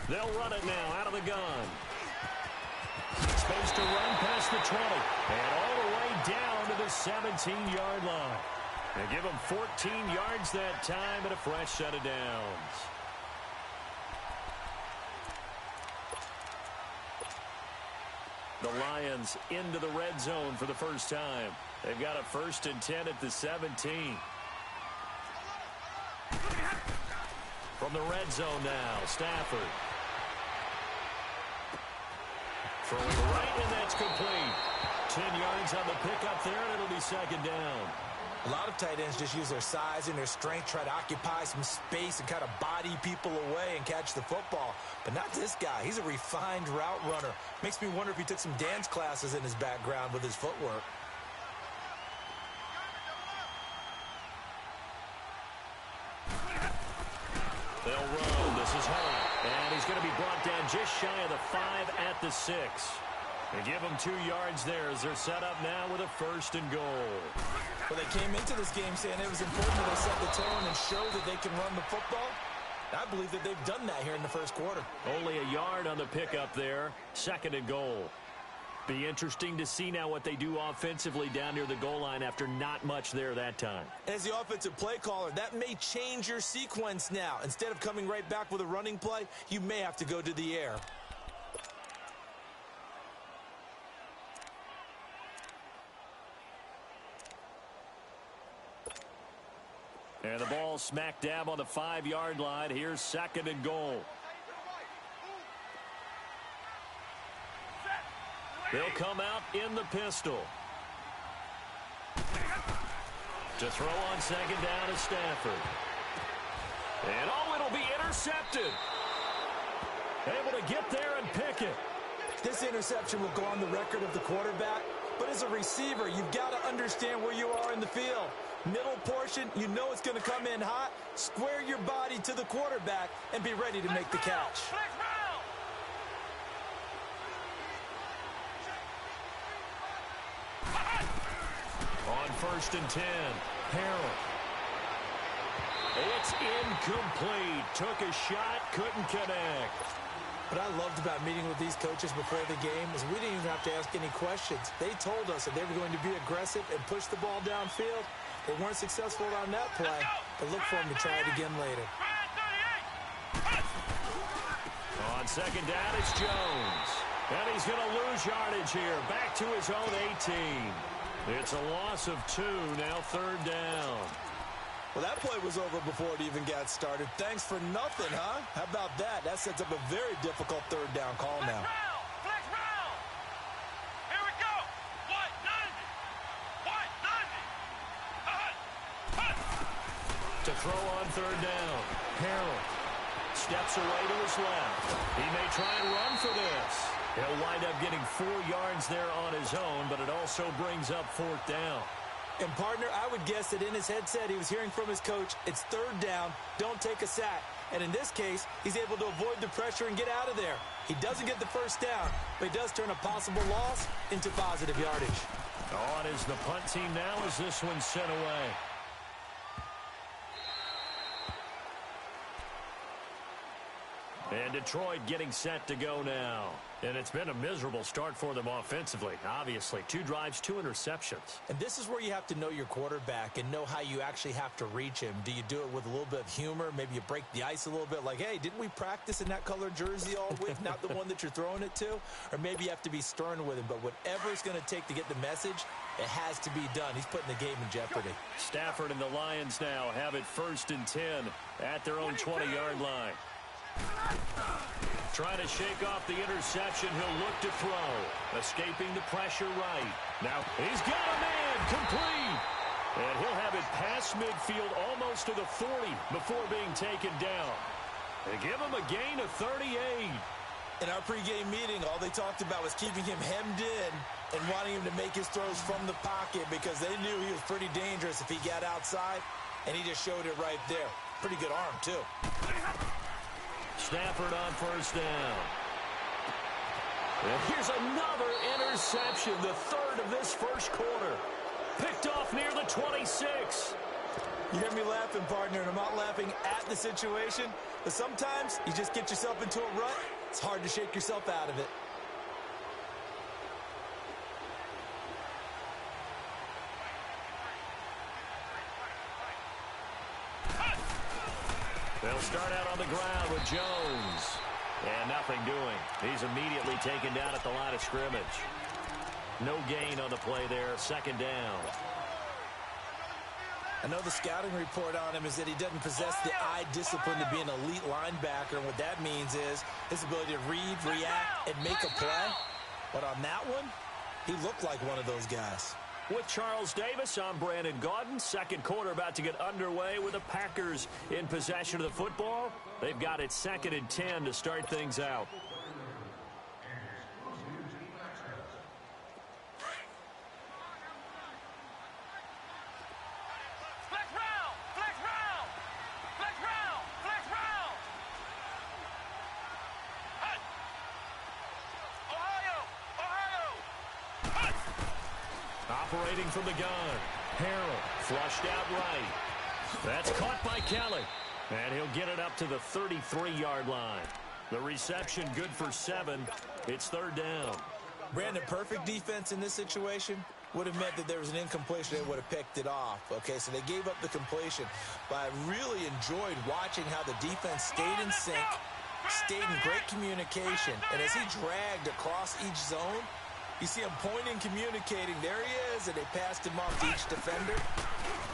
They'll run it now out of the gun. Space to run past the 20. And all the way down to the 17-yard line. They give them 14 yards that time and a fresh set of downs. The Lions into the red zone for the first time. They've got a 1st and 10 at the 17. From the red zone now, Stafford. Throwing right, and that's complete. 10 yards on the pickup there, and it'll be 2nd down. A lot of tight ends just use their size and their strength, try to occupy some space and kind of body people away and catch the football. But not this guy. He's a refined route runner. Makes me wonder if he took some dance classes in his background with his footwork. They'll run. This is Hunt. And he's going to be brought down just shy of the 5 at the 6. They give him 2 yards there as they're set up now with a 1st and goal. Well, they came into this game saying it was important that they set the tone and show that they can run the football. I believe that they've done that here in the first quarter. Only a yard on the pickup there. 2nd and goal. Be interesting to see now what they do offensively down near the goal line after not much there that time. As the offensive play caller, that may change your sequence now. Instead of coming right back with a running play, you may have to go to the air. And the ball smack dab on the 5-yard line. Here's 2nd and goal. They'll come out in the pistol. To throw on 2nd down to Stafford. And it'll be intercepted. Able to get there and pick it. This interception will go on the record of the quarterback. But as a receiver, you've got to understand where you are in the field. Middle portion, you know it's going to come in hot. Square your body to the quarterback and be ready to make the catch. On 1st and 10, Harrell. It's incomplete. Took a shot, couldn't connect. What I loved about meeting with these coaches before the game is we didn't even have to ask any questions. They told us that they were going to be aggressive and push the ball downfield. They weren't successful on that play, but look for them to try it again later. On 2nd down, it's Jones. And he's going to lose yardage here. Back to his own 18. It's a loss of 2, now 3rd down. Well, that play was over before it even got started. Thanks for nothing, huh? How about that? That sets up a very difficult 3rd down call now. Flex round. Here we go. What? 90. To throw on 3rd down. Harrell steps away to his left. He may try and run for this. He'll wind up getting 4 yards there on his own, but it also brings up 4th down. And, partner, I would guess that in his headset he was hearing from his coach, it's 3rd down, don't take a sack. And in this case, he's able to avoid the pressure and get out of there. He doesn't get the 1st down, but he does turn a possible loss into positive yardage. On is the punt team now as this one's sent away. And Detroit getting set to go now. And it's been a miserable start for them offensively, obviously. 2 drives, 2 interceptions. And this is where you have to know your quarterback and know how you actually have to reach him. Do you do it with a little bit of humor? Maybe you break the ice a little bit like, hey, didn't we practice in that color jersey all week, not the one that you're throwing it to? Or maybe you have to be stern with him. But whatever it's going to take to get the message, it has to be done. He's putting the game in jeopardy. Stafford and the Lions now have it 1st and 10 at their own 20-yard line. Trying to shake off the interception. He'll look to throw. Escaping the pressure right. Now he's got a man complete. And he'll have it past midfield almost to the 40 before being taken down. They give him a gain of 38. In our pregame meeting, all they talked about was keeping him hemmed in and wanting him to make his throws from the pocket because they knew he was pretty dangerous if he got outside, and he just showed it right there. Pretty good arm, too. Stafford on 1st down. And here's another interception, the 3rd of this first quarter. Picked off near the 26. You hear me laughing, partner, and I'm not laughing at the situation, but sometimes you just get yourself into a rut. It's hard to shake yourself out of it. They'll start out on the ground with Jones. And nothing doing. He's immediately taken down at the line of scrimmage. No gain on the play there. Second down. I know the scouting report on him is that he doesn't possess the eye discipline to be an elite linebacker. And what that means is his ability to read, react, and make a play. But on that one, he looked like one of those guys. With Charles Davis, I'm Brandon Gaudin. Second quarter about to get underway with the Packers in possession of the football. They've got it 2nd and 10 to start things out. Operating from the gun. Harrell flushed out right. That's caught by Kelly. And he'll get it up to the 33-yard line. The reception good for 7. It's 3rd down. Brandon, perfect defense in this situation would have meant that there was an incompletion. They would have picked it off. Okay, so they gave up the completion. But I really enjoyed watching how the defense stayed in sync, stayed in great communication. And as he dragged across each zone, you see him pointing, communicating. There he is, and they passed him off to each defender.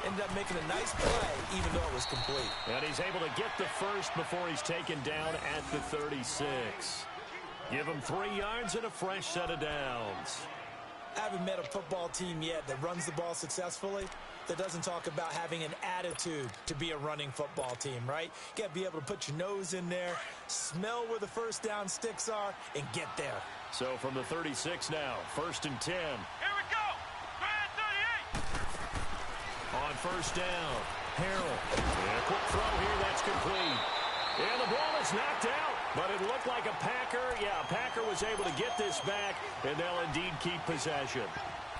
Ended up making a nice play, even though it was complete. And he's able to get the first before he's taken down at the 36. Give him 3 yards and a fresh set of downs. I haven't met a football team yet that runs the ball successfully that doesn't talk about having an attitude to be a running football team, right? You got to be able to put your nose in there, smell where the first down sticks are, and get there. So from the 36 now, 1st and 10. Here we go. Grand 38. On 1st down, Harrell. And a quick throw here, that's complete. And the ball is knocked out, but it looked like a Packer. Yeah, Packer was able to get this back, and they'll indeed keep possession.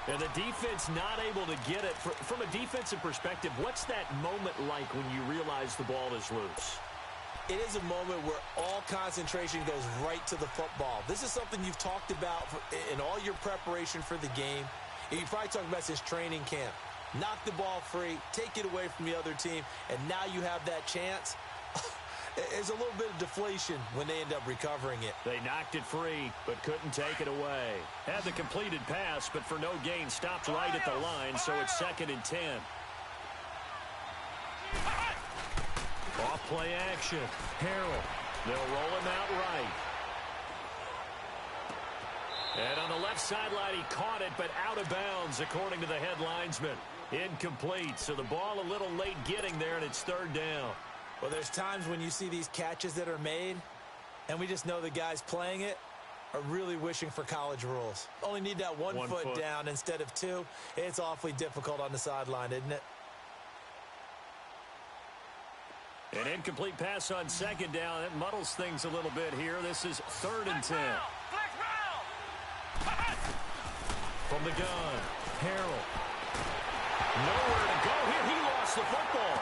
And the defense not able to get it. From a defensive perspective, what's that moment like when you realize the ball is loose? It is a moment where all concentration goes right to the football. This is something you've talked about in all your preparation for the game. And you probably talked about this training camp. Knock the ball free, take it away from the other team, and now you have that chance. There's a little bit of deflation when they end up recovering it. They knocked it free, but couldn't take it away. Had the completed pass, but for no gain, stopped right at the line, so it's 2nd and 10. Off play action. Harrell. They'll roll him out right. And on the left sideline, he caught it, but out of bounds, according to the head linesman. Incomplete, so the ball a little late getting there, and it's 3rd down. Well, there's times when you see these catches that are made, and we just know the guys playing it are really wishing for college rules. Only need that one foot down instead of 2. It's awfully difficult on the sideline, isn't it? An incomplete pass on 2nd down. That muddles things a little bit here. This is 3rd and 10. From the gun, Harrell. Nowhere to go here. He lost the football.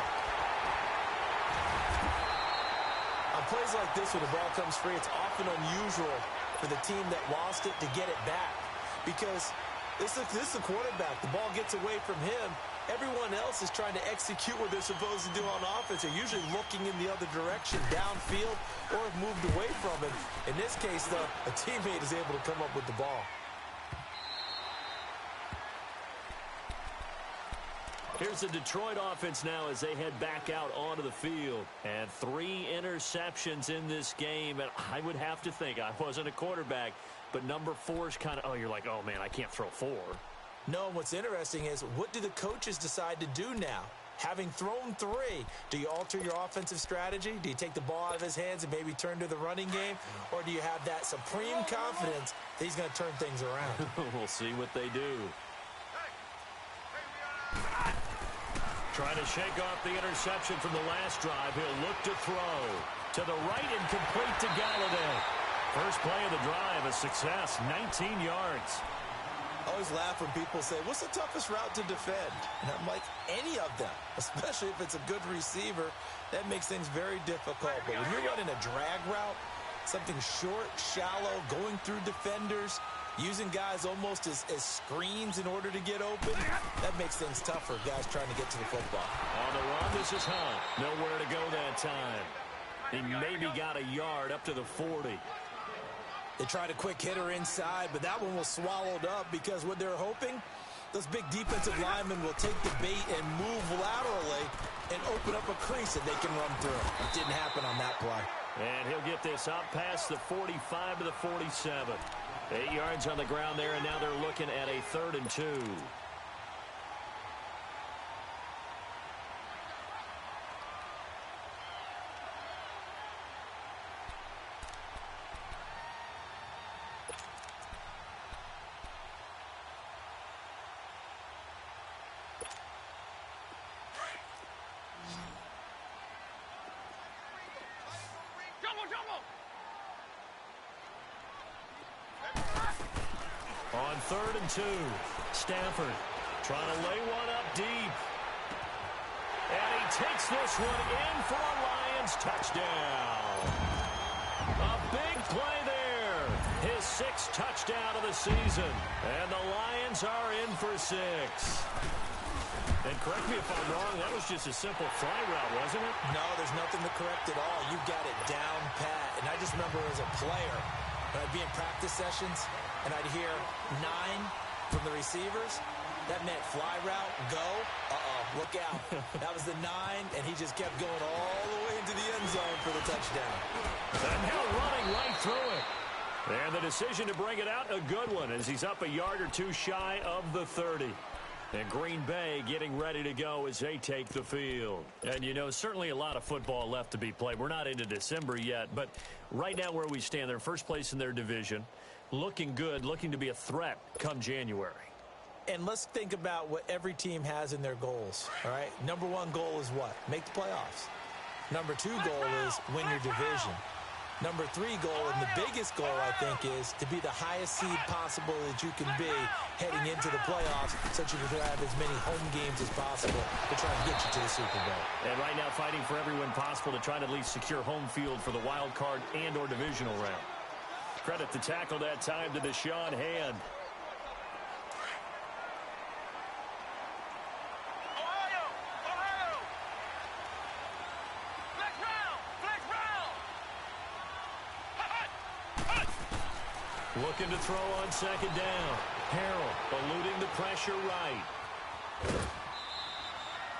On plays like this, when the ball comes free, it's often unusual for the team that lost it to get it back. Because this is the quarterback. The ball gets away from him. Everyone else is trying to execute what they're supposed to do on offense. They're usually looking in the other direction, downfield, or have moved away from it. In this case, though, a teammate is able to come up with the ball. Here's the Detroit offense now as they head back out onto the field. And 3 interceptions in this game. And I would have to think, I wasn't a quarterback, but number 4 is kind of, you're like, oh, man, I can't throw 4. No, what's interesting is, what do the coaches decide to do now? Having thrown 3, do you alter your offensive strategy? Do you take the ball out of his hands and maybe turn to the running game? Or do you have that supreme confidence that he's going to turn things around? We'll see what they do. Trying to shake off the interception from the last drive. He'll look to throw. To the right and complete to Galladay. First play of the drive, a success, 19 yards. I always laugh when people say, what's the toughest route to defend? And I'm like, any of them, especially if it's a good receiver. That makes things very difficult. But when you're running a drag route, something short, shallow, going through defenders, using guys almost as screens in order to get open, that makes things tough for guys trying to get to the football. On the run, this is Hunt. Nowhere to go that time. He maybe got a yard up to the 40. They tried a quick hitter inside, but that one was swallowed up because what they're hoping, those big defensive linemen will take the bait and move laterally and open up a crease that they can run through. It didn't happen on that play. And he'll get this up past the 45 to the 47. 8 yards on the ground there, and now they're looking at a 3rd and 2. On 3rd and 2, Stafford trying to lay one up deep. And he takes this one in for a Lions touchdown. A big play there. His 6th touchdown of the season. And the Lions are in for 6. And correct me if I'm wrong, that was just a simple fly route, wasn't it? No, there's nothing to correct at all. You got it down pat. And I just remember as a player, when I'd be in practice sessions, and I'd hear 9 from the receivers. That meant fly route, go. Look out. That was the 9, and he just kept going all the way into the end zone for the touchdown. And now running right through it. And the decision to bring it out, a good one, as he's up a yard or two shy of the 30. And Green Bay getting ready to go as they take the field. And, you know, certainly a lot of football left to be played. We're not into December yet, but right now where we stand, they're first place in their division. Looking good, looking to be a threat come January. And let's think about what every team has in their goals, all right? Number 1 goal is what? Make the playoffs. Number 2 goal is win your division. Number 3 goal, and the biggest goal, I think, is to be the highest seed possible that you can be heading into the playoffs so that you can have as many home games as possible to try and get you to the Super Bowl. And right now fighting for every win possible to try to at least secure home field for the wild card and or divisional round. Credit the tackle that time to Deshaun Hand. Looking to throw on 2nd down. Harrell eluding the pressure right.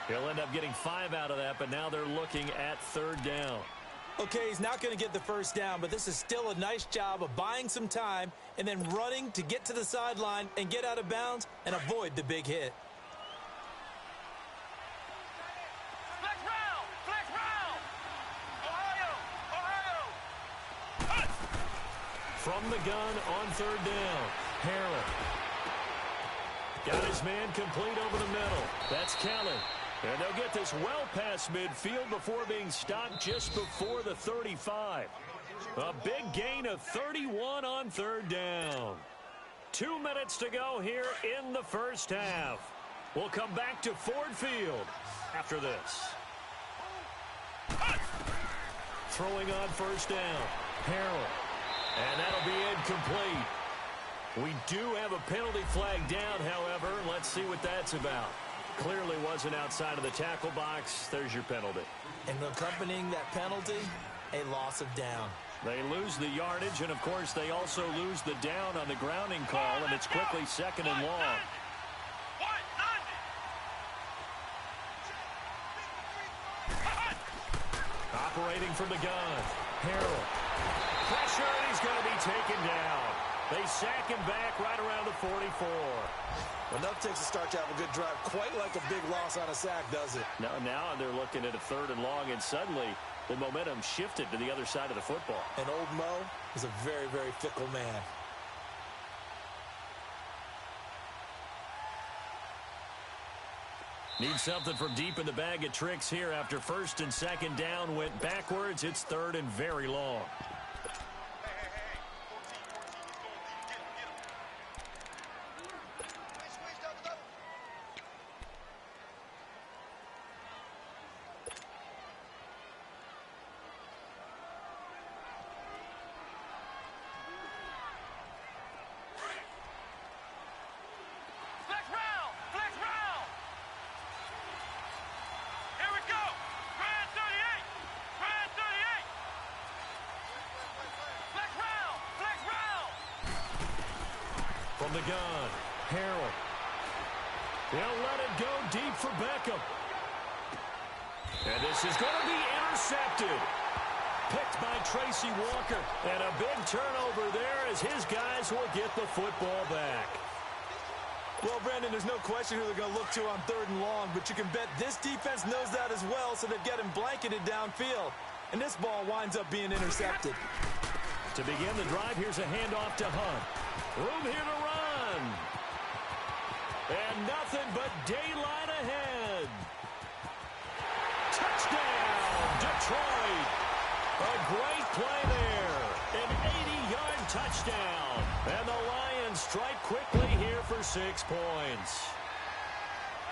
He'll end up getting 5 out of that, but now they're looking at 3rd down. Okay, he's not going to get the first down, but this is still a nice job of buying some time and then running to get to the sideline and get out of bounds and avoid the big hit. From the gun on 3rd down. Harrell. Got his man complete over the middle. That's Kelly. And they'll get this well past midfield before being stopped just before the 35. A big gain of 31 on 3rd down. 2 minutes to go here in the first half. We'll come back to Ford Field after this. Throwing on 1st down. Harrell. And that'll be incomplete. We do have a penalty flag down, however. Let's see what that's about. Clearly wasn't outside of the tackle box. There's your penalty. And accompanying that penalty, a loss of down. They lose the yardage, and, of course, they also lose the down on the grounding call, and it's quickly 2nd and long. Operating from the gun. Harrell. Pressure, and he's going to be taken down. They sack him back right around the 44. Enough takes a start to have a good drive. Quite like a big loss on a sack, does it? Now they're looking at a 3rd and long, and suddenly the momentum shifted to the other side of the football. And old Mo is a very, very fickle man. Need something from deep in the bag of tricks here after 1st and 2nd down went backwards. It's 3rd and very long. the gun. Harrell. He'll let it go deep for Beckham. And this is going to be intercepted. Picked by Tracy Walker. And a big turnover there as his guys will get the football back. Well, Brandon, there's no question who they're going to look to on 3rd and long, but you can bet this defense knows that as well, so they're getting blanketed downfield. And this ball winds up being intercepted. To begin the drive, here's a handoff to Hunt. Room here to run. And nothing but daylight ahead. Touchdown, Detroit. A great play there. An 80-yard touchdown. And the Lions strike quickly here for 6 points.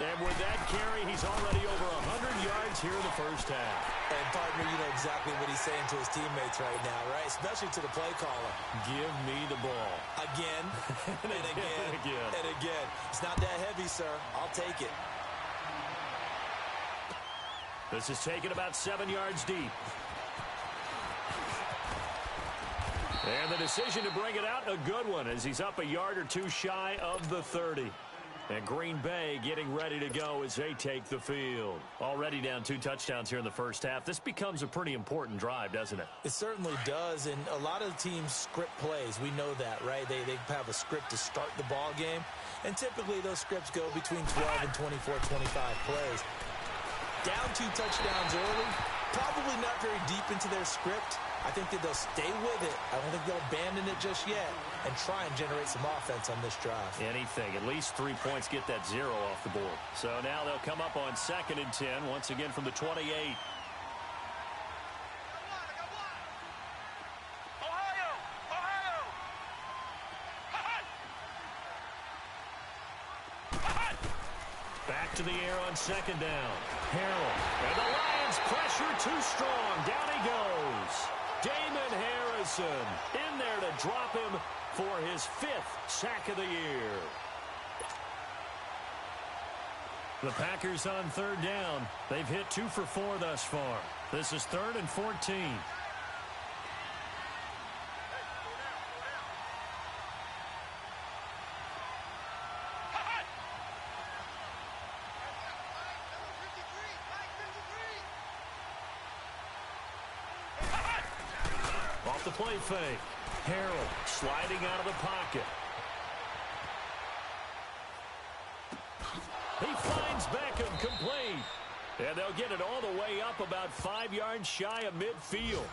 And with that carry, he's already over 100 yards here in the first half. And, partner, you know exactly what he's saying to his teammates right now, right? Especially to the play caller. Give me the ball. Again, and again, and again. It's not that heavy, sir. I'll take it. This is taken about 7 yards deep. And the decision to bring it out, a good one, as he's up a yard or two shy of the 30. And Green Bay getting ready to go as they take the field. Already down 2 touchdowns here in the first half. This becomes a pretty important drive, doesn't it? It certainly does, and a lot of teams script plays. We know that, right? They have a script to start the ball game, and typically those scripts go between 12 and 24, 25 plays. Down 2 touchdowns early, probably not very deep into their script. I think that they'll stay with it. I don't think they'll abandon it just yet and try and generate some offense on this drive. Anything. At least 3 points get that 0 off the board. So now they'll come up on 2nd and 10, once again from the 28. Back to the air on 2nd down. Harrell. And the Lions pressure too strong. Down he goes. Damon Harrison in there to drop him for his 5th sack of the year. The Packers on 3rd down. They've hit 2 for 4 thus far. This is 3rd and 14. Off the play fake. Harrell sliding out of the pocket. He finds Beckham complete. And they'll get it all the way up about 5 yards shy of midfield.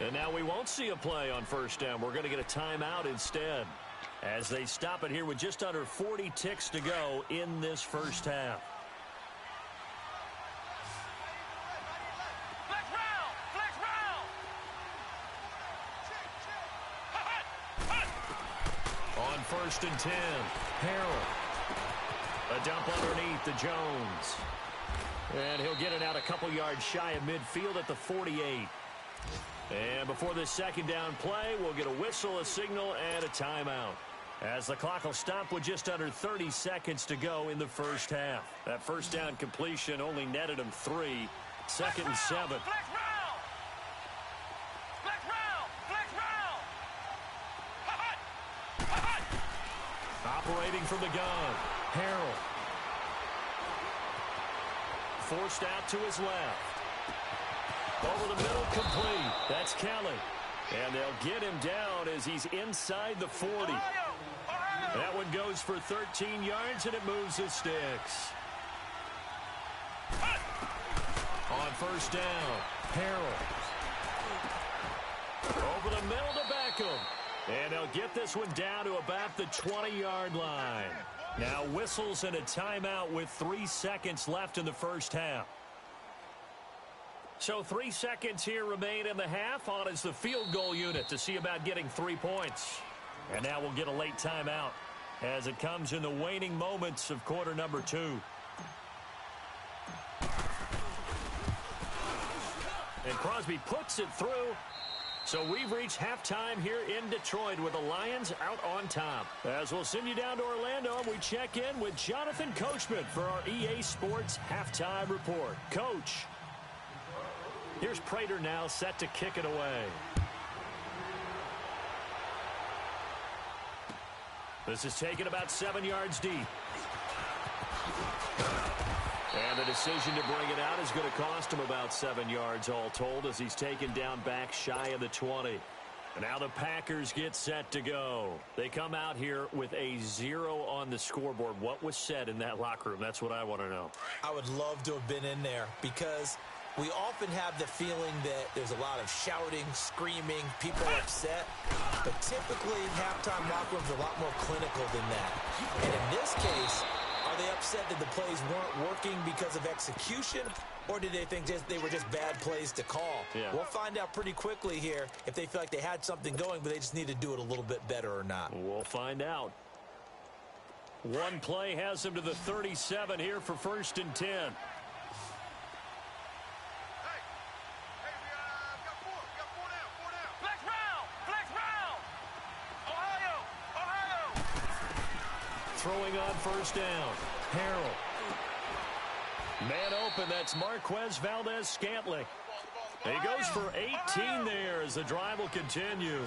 And now we won't see a play on 1st down. We're going to get a timeout instead, as they stop it here with just under 40 ticks to go in this first half. On 1st and 10, Harrell. A dump underneath to Jones. And he'll get it out a couple yards shy of midfield at the 48. And before this 2nd down play, we'll get a whistle, a signal, and a timeout, as the clock will stop with just under 30 seconds to go in the first half. That 1st down completion only netted him 3. 2nd and 7. Operating from the gun, Harrell. Forced out to his left. Over the middle, complete. That's Kelly. And they'll get him down as he's inside the 40. That one goes for 13 yards, and it moves the sticks. On 1st down, Harrell. Over the middle to Beckham. And they'll get this one down to about the 20-yard line. Now whistles and a timeout with 3 seconds left in the first half. So 3 seconds here remain in the half. On is the field goal unit to see about getting 3 points. And now we'll get a late timeout as it comes in the waning moments of quarter number 2. And Crosby puts it through. So we've reached halftime here in Detroit with the Lions out on top. As we'll send you down to Orlando, we check in with Jonathan Coachman for our EA Sports Halftime Report. Coach, here's Prater now set to kick it away. This is taken about 7 yards deep. And the decision to bring it out is going to cost him about 7 yards all told as he's taken down back shy of the 20. And now the Packers get set to go. They come out here with a 0 on the scoreboard. What was said in that locker room? That's what I want to know. I would love to have been in there because we often have the feeling that there's a lot of shouting, screaming, people upset. But typically, halftime locker rooms are a lot more clinical than that. And in this case, are they upset that the plays weren't working because of execution, or did they think they were just bad plays to call? Yeah. We'll find out pretty quickly here if they feel like they had something going, but they just need to do it a little bit better or not. We'll find out. One play has him to the 37 here for 1st and 10. Throwing on 1st down. Harrell. Man open, that's Marquez Valdez-Scantling. He goes for 18 there as the drive will continue.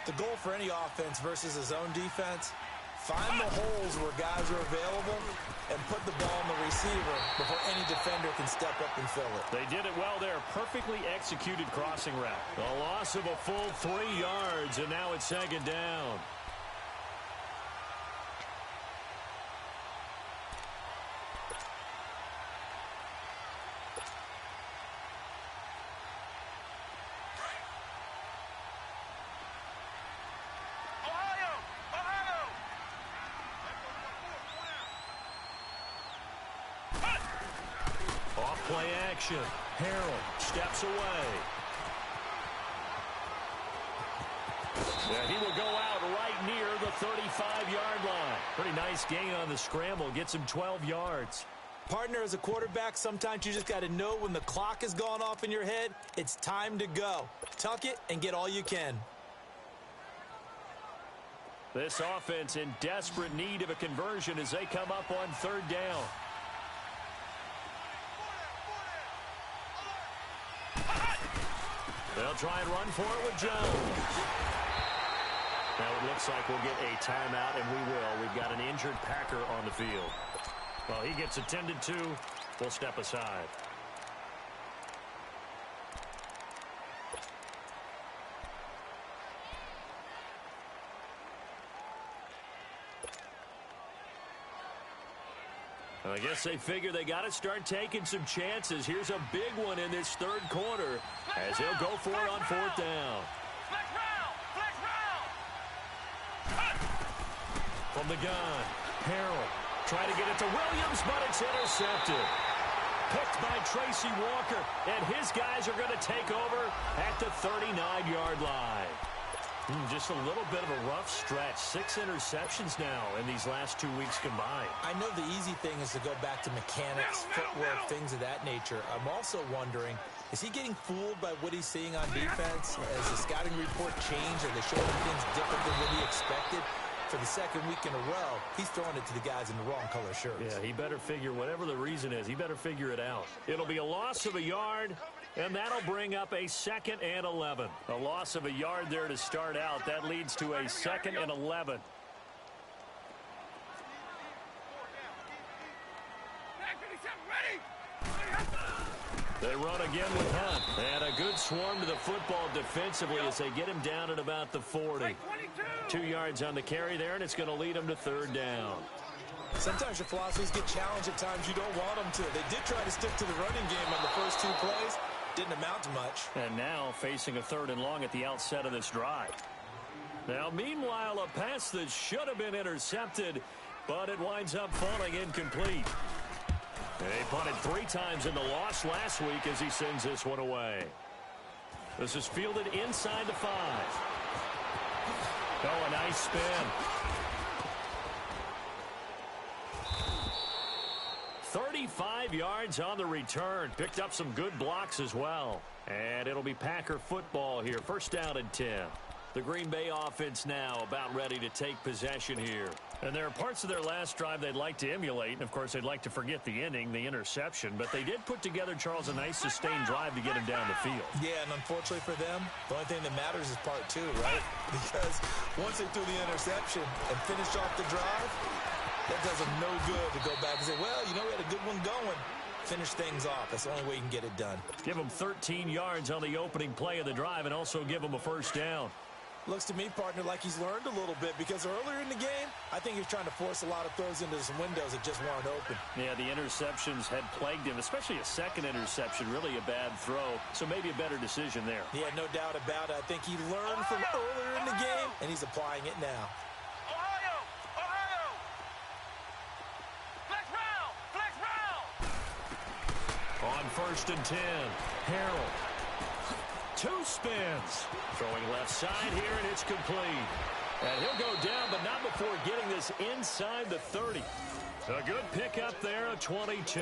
The goal for any offense versus a zone defense, find the holes where guys are available and put the ball in the receiver before any defender can step up and fill it. They did it well there. Perfectly executed crossing route. A loss of a full 3 yards, and now it's 2nd down. Play action. Harrell steps away. Yeah, he will go out right near the 35-yard line. Pretty nice gain on the scramble. Gets him 12 yards. Partner, as a quarterback, sometimes you just got to know when the clock has gone off in your head, it's time to go. Tuck it and get all you can. This offense in desperate need of a conversion as they come up on 3rd down. They'll try and run for it with Jones. Now it looks like we'll get a timeout, and we will. We've got an injured Packer on the field. Well, he gets attended to. We'll step aside. I guess they figure they got to start taking some chances. Here's a big one in this 3rd quarter as he'll go for it on 4th down. From the gun, Harrell trying to get it to Williams, but it's intercepted. Picked by Tracy Walker, and his guys are going to take over at the 39-yard line. Just a little bit of a rough stretch. 6 interceptions now in these last 2 weeks combined. I know the easy thing is to go back to mechanics, footwork, things of that nature. I'm also wondering, is he getting fooled by what he's seeing on defense? Has the scouting report changed? Are they showing him things different than what he expected? For the 2nd week in a row, he's throwing it to the guys in the wrong color shirts. Yeah, he better figure, whatever the reason is, he better figure it out. It'll be a loss of a yard, and that'll bring up a 2nd and 11. A loss of a yard there to start out. That leads to a 2nd and 11. They run again with Hunt. And a good swarm to the football defensively as they get him down at about the 40. 2 yards on the carry there, and it's going to lead them to 3rd down. Sometimes your philosophies get challenged at times you don't want them to. They did try to stick to the running game on the first 2 plays. Didn't amount to much. And now facing a 3rd and long at the outset of this drive. Now, meanwhile, a pass that should have been intercepted, but it winds up falling incomplete. And he punted 3 times in the loss last week as he sends this one away. This is fielded inside the 5. Oh, a nice spin. 35 yards on the return. Picked up some good blocks as well. And it'll be Packer football here. 1st down and 10. The Green Bay offense now about ready to take possession here. And there are parts of their last drive they'd like to emulate. And, of course, they'd like to forget the inning, the interception. But they did put together, Charles, a nice sustained drive to get him down the field. Yeah, and unfortunately for them, the only thing that matters is part two, right? Because once they threw the interception and finished off the drive, that does them no good to go back and say, well, you know, we had a good one going. Finish things off. That's the only way you can get it done. Give them 13 yards on the opening play of the drive and also give them a first down. Looks to me, partner, like he's learned a little bit because earlier in the game, I think he was trying to force a lot of throws into some windows that just weren't open. Yeah, the interceptions had plagued him, especially a second interception, really a bad throw. So maybe a better decision there. Yeah, no doubt about it. I think he learned from earlier in the game, and he's applying it now. Ohio! Flex round! On 1st and 10, Harrell. 2 spins. Throwing left side here, and it's complete. And he'll go down, but not before getting this inside the 30. A good pickup there, a 22.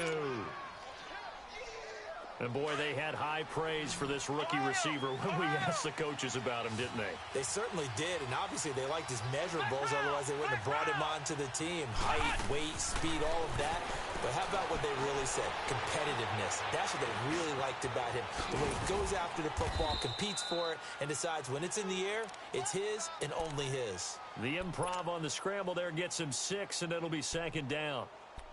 And, boy, they had high praise for this rookie receiver when we asked the coaches about him, didn't they? They certainly did, and obviously they liked his measurables, otherwise they wouldn't have brought him onto the team. Height, weight, speed, all of that. But how about what they really said? Competitiveness. That's what they really liked about him. The way he goes after the football, competes for it, and decides when it's in the air, it's his and only his. The improv on the scramble there gets him 6, and it'll be 2nd down.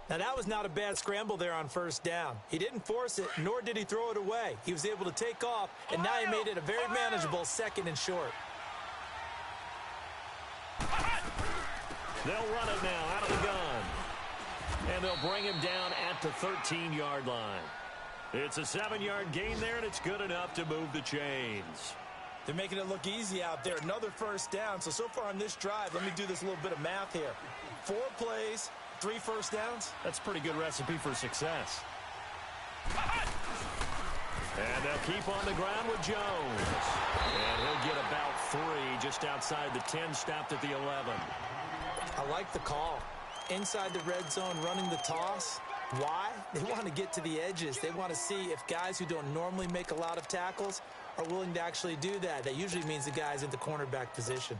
Now, that was not a bad scramble there on 1st down. He didn't force it, nor did he throw it away. He was able to take off, and now he made it a very manageable 2nd and short. They'll run it now out of the gun. And they'll bring him down at the 13-yard line. It's a 7-yard gain there, and it's good enough to move the chains. They're making it look easy out there. Another 1st down. So far on this drive, let me do this little bit of math here. 4 plays, 3 1st downs. That's a pretty good recipe for success. And they'll keep on the ground with Jones. And he'll get about 3 just outside the 10, stopped at the 11. I like the call. Inside the red zone, running the toss. Why? They want to get to the edges. They want to see if guys who don't normally make a lot of tackles are willing to actually do that. That usually means the guy's in the cornerback position.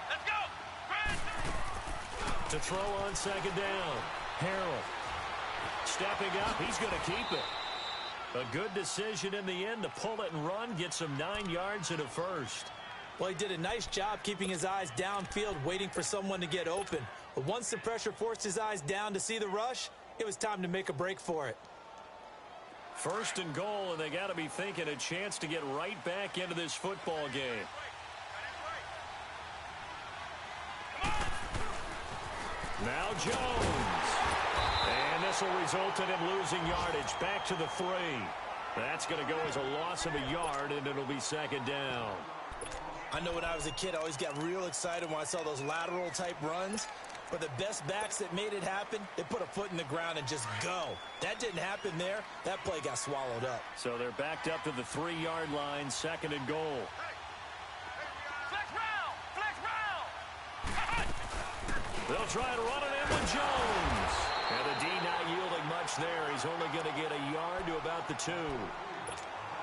Let's go! To throw on 2nd down, Harrell. Stepping up, he's going to keep it. A good decision in the end to pull it and run, gets him 9 yards and a 1st. Well, he did a nice job keeping his eyes downfield, waiting for someone to get open. But once the pressure forced his eyes down to see the rush, it was time to make a break for it. 1st and goal, and they got to be thinking a chance to get right back into this football game. Now Jones. And this will result in him losing yardage. Back to the 3. That's going to go as a loss of a yard, and it'll be 2nd down. I know when I was a kid, I always got real excited when I saw those lateral-type runs. But the best backs that made it happen, they put a foot in the ground and just go. That didn't happen there. That play got swallowed up. So they're backed up to the 3-yard line, 2nd and goal. Flex round! Flex round! They'll try to run it in with Jones. And the D not yielding much there. He's only going to get a yard to about the 2.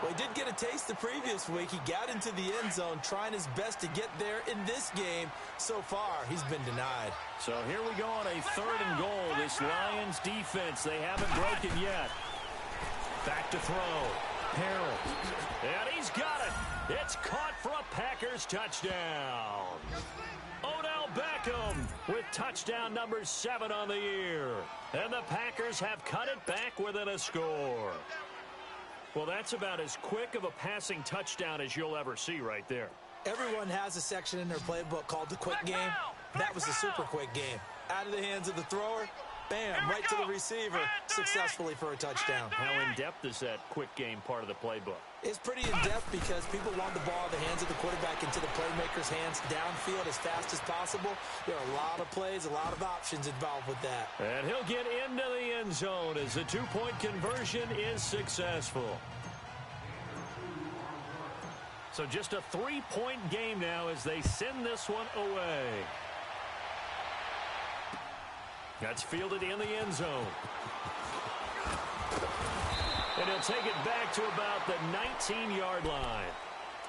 Well, he did get a taste the previous week. He got into the end zone, trying his best to get there in this game. So far, he's been denied. So here we go on a 3rd and goal. This Lions defense, they haven't broken yet. Back to throw. Harrell. And he's got it. It's caught for a Packers touchdown. Odell Beckham with touchdown number 7 on the year. And the Packers have cut it back within a score. Well, that's about as quick of a passing touchdown as you'll ever see right there. Everyone has a section in their playbook called the quick game. That was the super quick game. Out of the hands of the thrower, bam, right to the receiver, successfully for a touchdown. How in-depth is that quick game part of the playbook? It's pretty in-depth because people want the ball in the hands of the quarterback into the playmaker's hands downfield as fast as possible. There are a lot of plays, a lot of options involved with that. And he'll get into the end zone as the 2-point conversion is successful. So just a 3-point game now as they send this one away. That's fielded in the end zone. And he'll take it back to about the 19-yard line.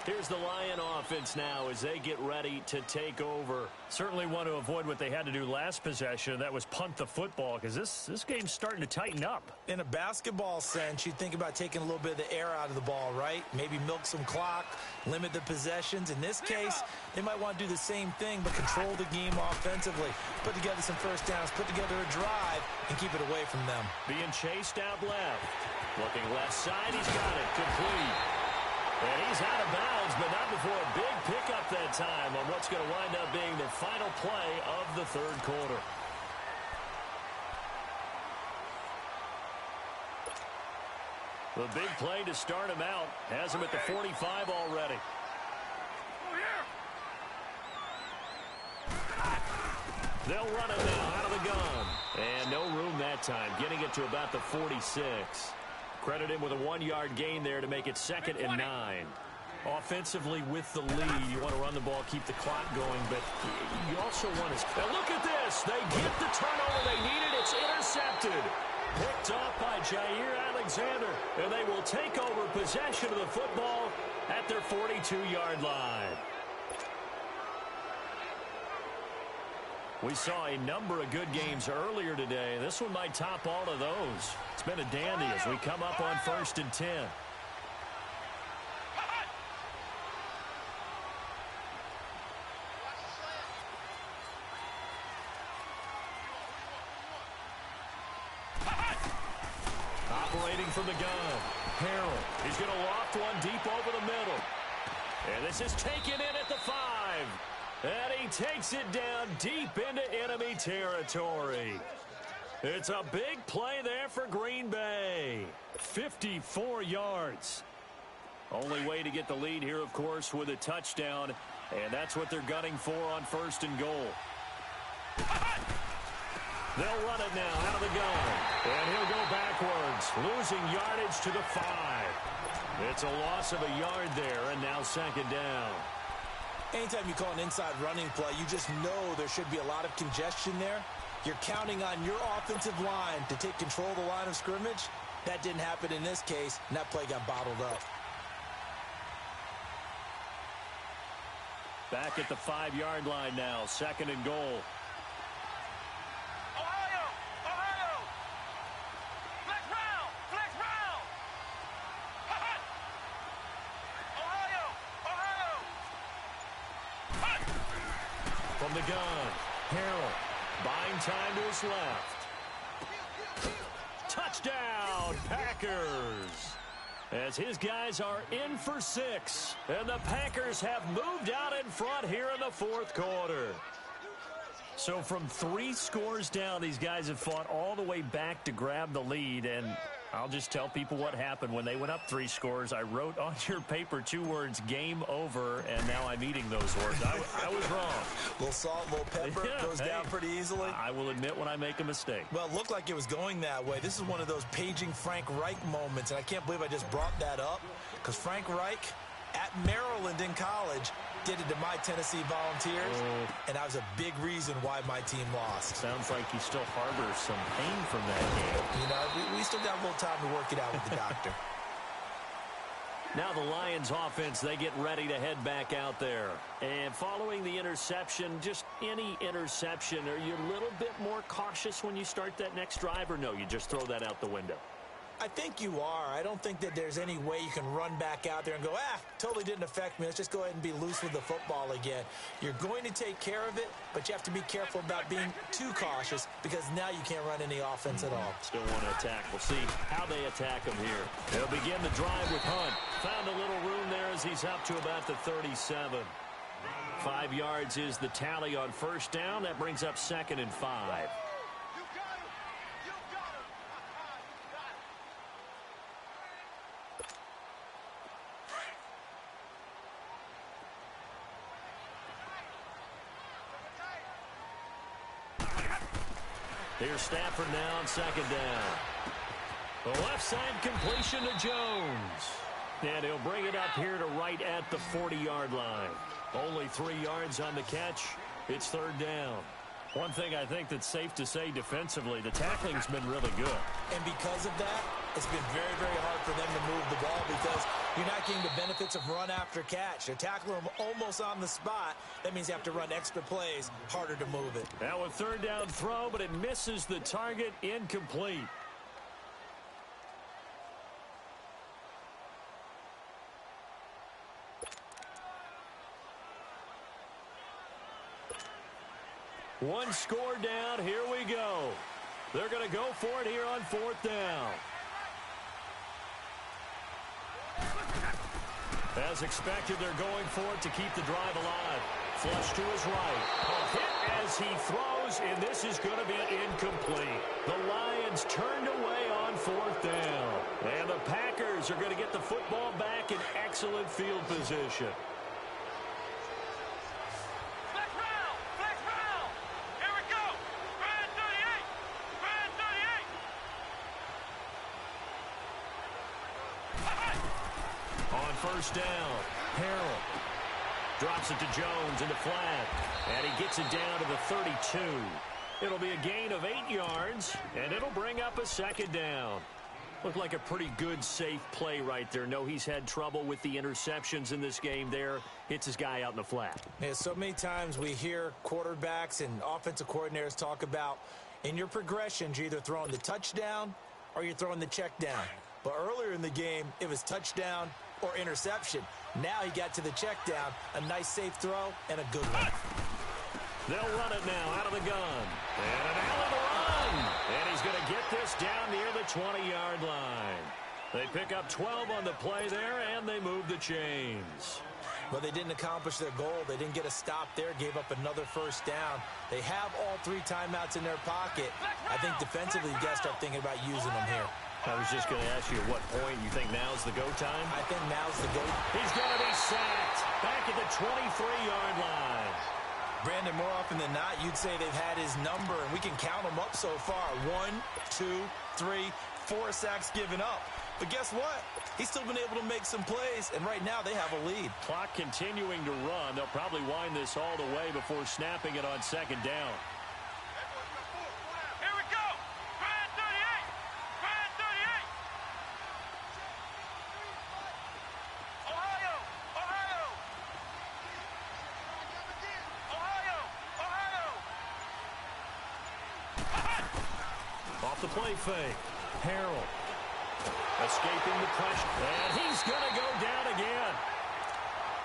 Here's the Lion offense now as they get ready to take over. Certainly want to avoid what they had to do last possession. That was punt the football, because this game's starting to tighten up. In a basketball sense, you think about taking a little bit of the air out of the ball, right? Maybe milk some clock, limit the possessions. In this case, they might want to do the same thing, but control the game offensively. Put together some first downs, put together a drive, and keep it away from them. Being chased out left. Looking left side, he's got it. Complete. And he's out of bounds, but not before a big pickup that time on what's going to wind up being the final play of the third quarter. The big play to start him out has him at the 45 already. They'll run it now out of the gun. And no room that time, getting it to about the 46. Credit him with a 1-yard gain there to make it 2nd and 9. Offensively with the lead, you want to run the ball, keep the clock going, but you also want to... Now look at this. They get the turnover they needed. It's intercepted. Picked off by Jair Alexander, and they will take over possession of the football at their 42-yard line. We saw a number of good games earlier today. This one might top all of those. It's been a dandy as we come up on 1st and 10. Operating from the gun. Harrell. He's going to loft one deep over the middle. And this is taken in at the 5. And he takes it down deep into enemy territory. It's a big play there for Green Bay. 54 yards. Only way to get the lead here, of course, with a touchdown. And that's what they're gunning for on 1st and goal. They'll run it now out of the gun. And he'll go backwards, losing yardage to the 5. It's a loss of a yard there, and now 2nd down. Anytime you call an inside running play, you just know there should be a lot of congestion there. You're counting on your offensive line to take control of the line of scrimmage. That didn't happen in this case, and that play got bottled up. Back at the 5-yard line now, 2nd and goal. From the gun, Harrell, buying time to his left. Touchdown, Packers! As his guys are in for 6, and the Packers have moved out in front here in the 4th quarter. So from 3 scores down, these guys have fought all the way back to grab the lead, and I'll just tell people what happened when they went up 3 scores. I wrote on your paper 2 words, game over, and now I'm eating those words. I was wrong. A little salt, a little pepper, goes down pretty easily. I will admit when I make a mistake. Well, it looked like it was going that way. This is one of those paging Frank Reich moments, and I can't believe I just brought that up, because Frank Reich at Maryland in college did it to my Tennessee Volunteers, and that was a big reason why my team lost. Sounds like he still harbors some pain from that game. You know, we still got a little time to work it out with the doctor. Now the Lions offense, they get ready to head back out there. And following the interception, just any interception, are you a little bit more cautious when you start that next drive, or no, you just throw that out the window? I think you are. I don't think that there's any way you can run back out there and go, totally didn't affect me. Let's just go ahead and be loose with the football again. You're going to take care of it, but you have to be careful about being too cautious because now you can't run any offense at all. Still want to attack. We'll see how they attack him here. They'll begin the drive with Hunt. Found a little room there as he's up to about the 37. 5 yards is the tally on 1st down. That brings up 2nd and 5. Here's Stafford now on 2nd down. The left side completion to Jones. And he'll bring it up here to right at the 40-yard line. Only 3 yards on the catch. It's 3rd down. One thing I think that's safe to say defensively, the tackling's been really good. And because of that, It's been very, very hard for them to move the ball because you're not getting the benefits of run after catch. They're tackling them almost on the spot. That means you have to run extra plays, harder to move it. Now a third down throw, but it misses the target, incomplete. One score down. Here we go. They're going to go for it here on fourth down. As expected, they're going for it to keep the drive alive. Flush to his right. A hit as he throws, and this is going to be incomplete. The Lions turned away on fourth down. And the Packers are going to get the football back in excellent field position. First down. Harrell drops it to Jones in the flat, and he gets it down to the 32. It'll be a gain of 8 yards, and it'll bring up a second down. Looked like a pretty good, safe play right there. No, he's had trouble with the interceptions in this game there. Hits his guy out in the flat. Yeah, so many times we hear quarterbacks and offensive coordinators talk about in your progressions, you're either throwing the touchdown or you're throwing the check down. But earlier in the game, it was touchdown or interception. Now he got to the check down, a nice safe throw, and a good one. They'll run it now out of the gun. And an Allen run. And he's going to get this down near the 20-yard line. They pick up 12 on the play there, and they move the chains. Well, they didn't accomplish their goal. They didn't get a stop there, gave up another first down. They have all 3 timeouts in their pocket. I think defensively, you got to start thinking about using them here. I was just going to ask you at what point you think now's the go time? I think now's the go. He's going to be sacked back at the 23-yard line. Brandon, more often than not, you'd say they've had his number, and we can count them up so far. 1, 2, 3, 4 sacks given up. But guess what? He's still been able to make some plays, and right now they have a lead. Clock continuing to run. They'll probably wind this all the way before snapping it on second down. The play fake. Harrell escaping the pressure. And he's going to go down again.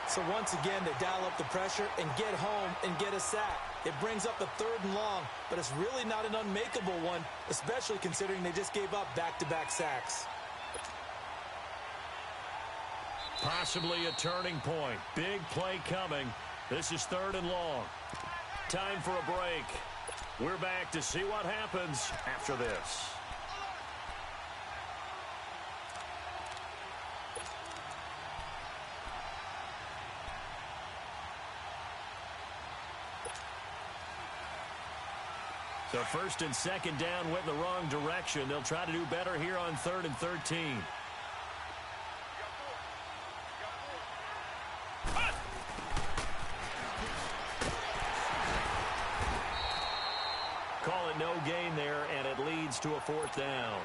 So once again, they dial up the pressure and get home and get a sack. It brings up a 3rd and long, but it's really not an unmakeable one, especially considering they just gave up back-to-back sacks. Possibly a turning point. Big play coming. This is 3rd and long. Time for a break. We're back to see what happens after this. So first and second down went in the wrong direction. They'll try to do better here on 3rd and 13. Call it no gain there, and it leads to a 4th down.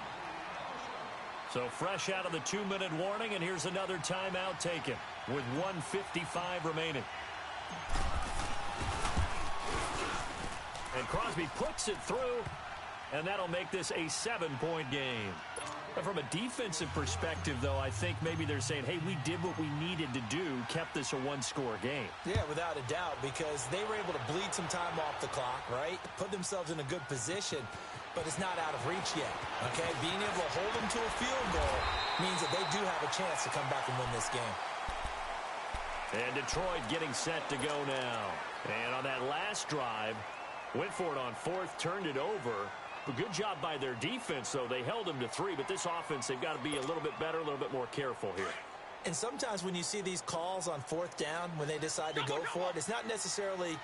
So fresh out of the 2-minute warning, and here's another timeout taken with 1:55 remaining. And Crosby puts it through, and that'll make this a 7-point game. But from a defensive perspective, though, I think maybe they're saying, hey, we did what we needed to do, kept this a 1-score game. Yeah, without a doubt, because they were able to bleed some time off the clock, right? Put themselves in a good position, but it's not out of reach yet, okay? Being able to hold them to a field goal means that they do have a chance to come back and win this game. And Detroit getting set to go now. And on that last drive, went for it on 4th, turned it over. A good job by their defense, though. They held them to 3, but this offense, they've got to be a little bit better, a little bit more careful here. And sometimes when you see these calls on 4th down, when they decide to go for it, it's not necessarily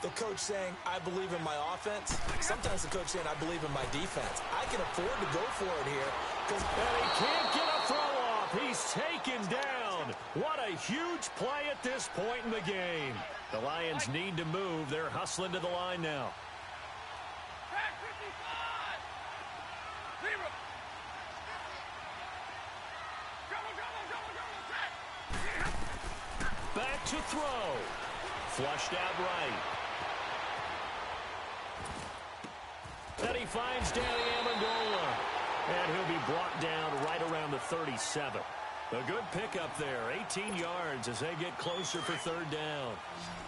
the coach saying, I believe in my offense. Sometimes the coach saying, I believe in my defense. I can afford to go for it here. And he can't get a throw off. He's taken down. What a huge play at this point in the game. The Lions need to move. They're hustling to the line now. to throw. Flushed out right. And he finds Danny Amendola. And he'll be brought down right around the 37. A good pickup there, 18 yards as they get closer for third down.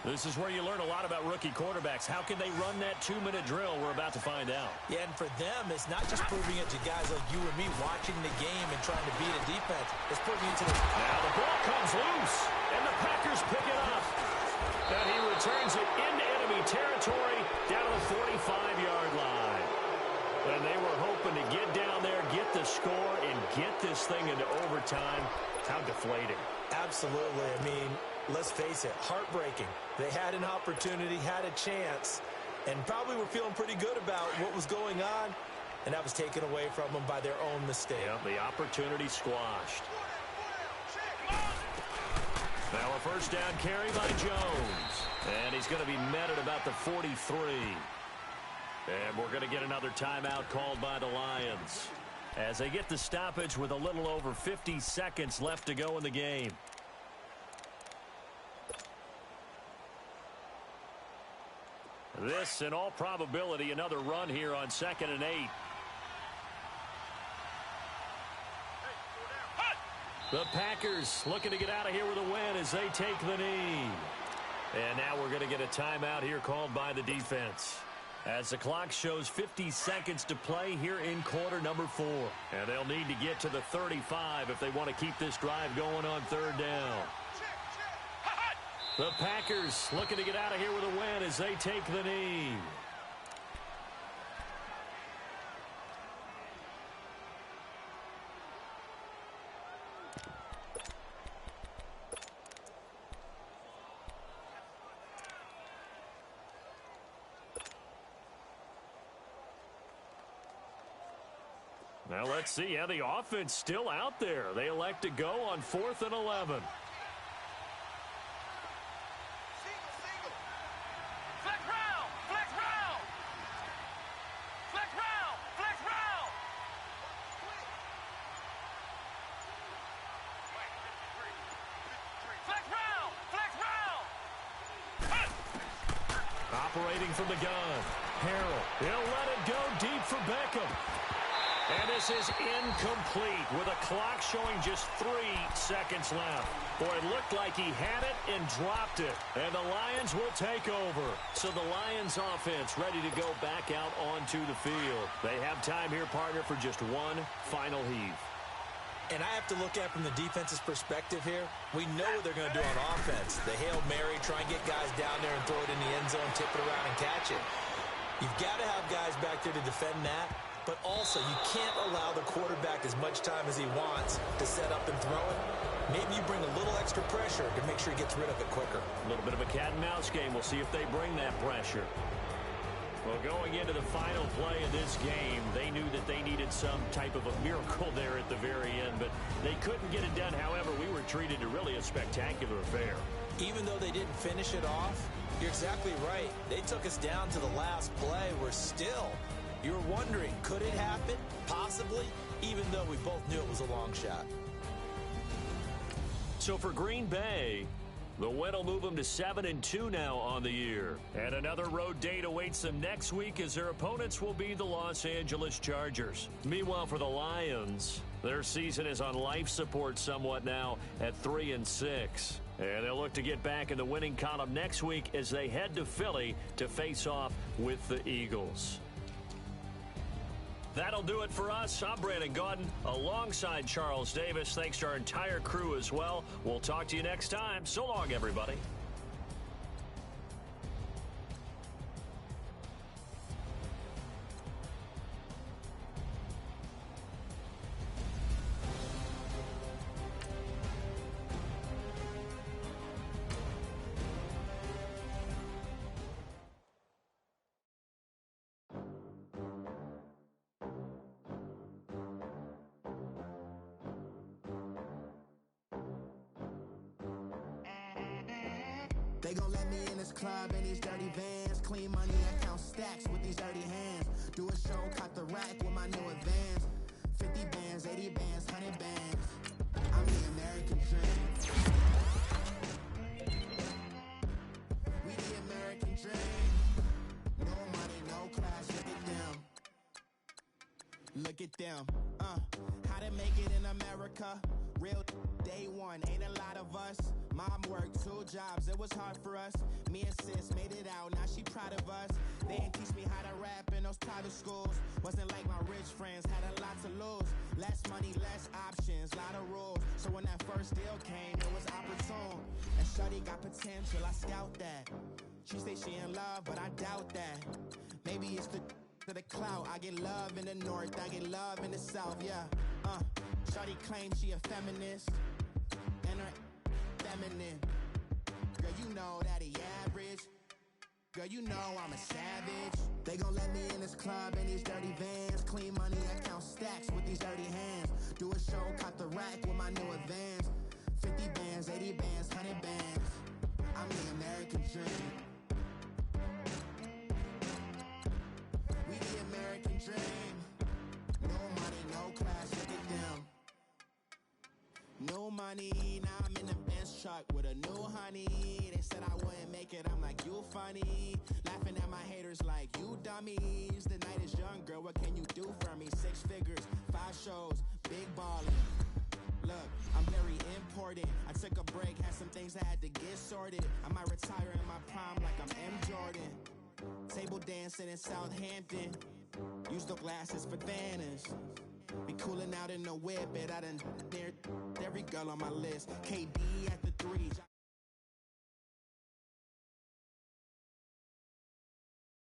This is where you learn a lot about rookie quarterbacks. How can they run that 2-minute drill? We're about to find out. Yeah, and for them, it's not just proving it to guys like you and me watching the game and trying to beat a defense. It's proving it to the... Now the ball comes loose, and the Packers pick it up. And he returns it into enemy territory down to the 45-yard line. And they were hoping to get down there, get the score, and get this thing into overtime. How deflating. Absolutely. I mean, let's face it, heartbreaking. They had an opportunity, had a chance, and probably were feeling pretty good about what was going on, and that was taken away from them by their own mistake. Yep, the opportunity squashed. Now a first down carry by Jones. And he's going to be met at about the 43. And we're going to get another timeout called by the Lions as they get the stoppage with a little over 50 seconds left to go in the game. This, in all probability, another run here on 2nd and 8. The Packers looking to get out of here with a win as they take the knee. And now we're going to get a timeout here called by the defense, as the clock shows 50 seconds to play here in quarter number 4. And they'll need to get to the 35 if they want to keep this drive going on third down. The Packers looking to get out of here with a win as they take the knee. Now let's see how the offense still out there. They elect to go on 4th and 11. Flex round! Flex round! Flex round! Flex round! Flex round! Flex round! Operating from the gun. Harrell. He'll let it go deep for Beckham. And this is incomplete with a clock showing just 3 seconds left. Boy, it looked like he had it and dropped it. And the Lions will take over. So the Lions offense ready to go back out onto the field. They have time here, partner, for just one final heave. And I have to look at it from the defense's perspective here. We know what they're going to do on offense. The Hail Mary, try and get guys down there and throw it in the end zone, tip it around and catch it. You've got to have guys back there to defend that. But also, you can't allow the quarterback as much time as he wants to set up and throw it. Maybe you bring a little extra pressure to make sure he gets rid of it quicker. A little bit of a cat and mouse game. We'll see if they bring that pressure. Well, going into the final play of this game, they knew that they needed some type of a miracle there at the very end, but they couldn't get it done. However, we were treated to really a spectacular affair. Even though they didn't finish it off, you're exactly right. They took us down to the last play. We're still... You're wondering, could it happen? Possibly, even though we both knew it was a long shot. So for Green Bay, the win will move them to 7-2 now on the year. And another road date awaits them next week as their opponents will be the Los Angeles Chargers. Meanwhile, for the Lions, their season is on life support somewhat now at 3-6. And they'll look to get back in the winning column next week as they head to Philly to face off with the Eagles. That'll do it for us. I'm Brandon Gaudin alongside Charles Davis. Thanks to our entire crew as well. We'll talk to you next time. So long, everybody. They gon' let me in this club in these dirty vans. Clean money, I count stacks with these dirty hands. Do a show, cop the rack with my new advance. 50 bands, 80 bands, 100 bands. I'm the American dream. American dream. No money, no class, look at them. Look at them, how to make it in America. Real day one, ain't a lot of us. Mom worked 2 jobs, it was hard for us. Me and sis made it out, now she proud of us. They ain't teach me how to rap in those private schools. Wasn't like my rich friends, had a lot to lose. Less money, less options, lot of rules. So when that first deal came, it was opportune. And shawty got potential, I scout that. She say she in love, but I doubt that. Maybe it's to the clout. I get love in the north, I get love in the south, yeah. Shawty claims she a feminist, and her feminine. Girl, you know that he average. Girl, you know I'm a savage. They gon' let me in this club in these dirty vans. Clean money, I count stacks with these dirty hands. Do a show, caught the rack with my new advance. 50 bands, 80 bands, 100 bands. I'm the American dream. We the American dream. No money, no class, look at them. No money, now I'm in the Benz truck with a new honey. They said I wouldn't make it, I'm like, you funny. Laughing at my haters like, you dummies. The night is young, girl, what can you do for me? 6 figures, 5 shows, big ballin'. Look, I'm very important. I took a break, had some things I had to get sorted. I might retire in my prime like I'm M. Jordan. Table dancing in Southampton. Use the glasses for banners. Be cooling out in the whip, and I done dared every girl on my list. KD at the 3.